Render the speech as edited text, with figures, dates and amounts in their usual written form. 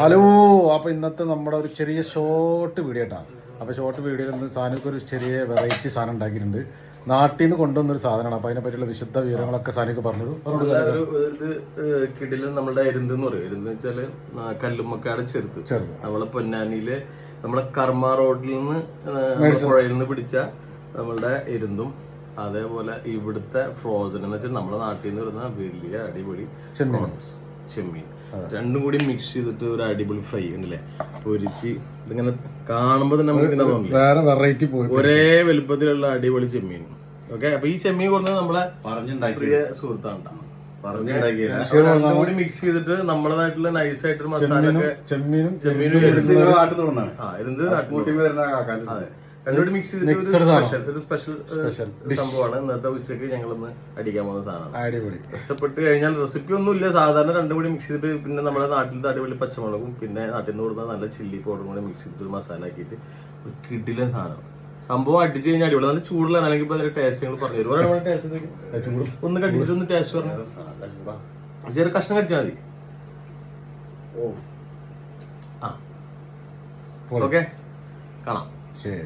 Hello, അപ്പൊ ഇന്നത്തെ നമ്മുടെ ഒരു ചെറിയ ഷോർട്ട് വീഡിയോ കേട്ടാ. അപ്പൊ ഷോർട്ട് വീഡിയോയിൽ നിന്ന് സാധനക്ക് ഒരു ചെറിയ വെറൈറ്റി സാധനം ഉണ്ടാക്കിയിട്ടുണ്ട്. നാട്ടിൽ നിന്ന് കൊണ്ടുവന്നൊരു സാധനമാണ്. അപ്പൊ അതിനെ പറ്റിയുള്ള വിശുദ്ധ വിവരങ്ങളൊക്കെ സാധനക്ക് പറഞ്ഞു. ഇത് കിടിലും നമ്മുടെ എരുന്ന് എന്ന് പറയും. എരുന്ന് വെച്ചാല് കല്ലുമ്മക്കാട് ചെറുത്ത് നമ്മളെ പൊന്നാനിയിലെ നമ്മളെ കർമ്മ റോഡിൽ നിന്ന് പുഴയിൽ നിന്ന് പിടിച്ച നമ്മളുടെ എരുന്തും, അതേപോലെ ഇവിടുത്തെ ഫ്രോസൺ എന്ന് വെച്ചാൽ നമ്മുടെ നാട്ടിൽ നിന്ന് വരുന്ന വലിയ അടിപൊളി ചെമ്മീൻ രണ്ടും കൂടി മിക്സ് ചെയ്തിട്ട് ഒരു അടിപൊളി ഫ്രൈ ഉണ്ടല്ലേ, പൊരിച്ച് ഇതിങ്ങനെ കാണുമ്പോ തന്നെ നമുക്ക് വേറെ വെറൈറ്റി പോയി ഒരേ വലുപ്പത്തിലുള്ള അടിപൊളി ചെമ്മീൻ. ഓക്കെ, അപ്പൊ ഈ ചെമ്മീൻ കൊടുക്കുന്നത് നമ്മളെ പ്രിയ സുഹൃത്താണ് രണ്ടും കൂടി മിക്സ് ചെയ്തിട്ട് നമ്മളതായിട്ടുള്ള നൈസ് ആയിട്ടൊരു മസാല ചെമ്മീനും രണ്ടുകൂടി മിക്സ് ചെയ്തിട്ട് ഒരു സ്പെഷ്യൽ സംഭവമാണ് ഇന്നത്തെ ഉച്ചക്ക് ഞങ്ങളൊന്ന് അടിക്കാൻ പോകുന്ന സാധനം. അടിപൊളി ഇഷ്ടപ്പെട്ട് കഴിഞ്ഞാൽ റെസിപ്പി ഒന്നും ഇല്ല, സാധാരണ രണ്ടും കൂടി മിക്സ് ചെയ്തിട്ട് പിന്നെ നമ്മുടെ നാട്ടിലത്തെ അടിപൊളി പച്ചമുളകും പിന്നെ നാട്ടിൽ നിന്ന് കൊടുക്കുന്ന നല്ല ചില്ലി പൗഡറും കൂടി മിക്സ് ചെയ്തിട്ട് ഒരു മസാല ആക്കിയിട്ട് ഒരു കിടിലൻ സാധനം. സംഭവം അടിച്ചു കഴിഞ്ഞാൽ അടിപൊളി. നല്ല ചൂടിലാണ്, അല്ലെങ്കിൽ ഇപ്പൊ അതിന്റെ ടേസ്റ്റ് ഞങ്ങൾ പറഞ്ഞു തരും. ടേസ്റ്റ് ഒന്ന് കടിച്ചിട്ട് ഒന്ന് ടേസ്റ്റ് പറഞ്ഞു, ചെറിയ കഷ്ണം കടിച്ചാൽ മതി. ഓക്കെ, കാണാം. ശരി.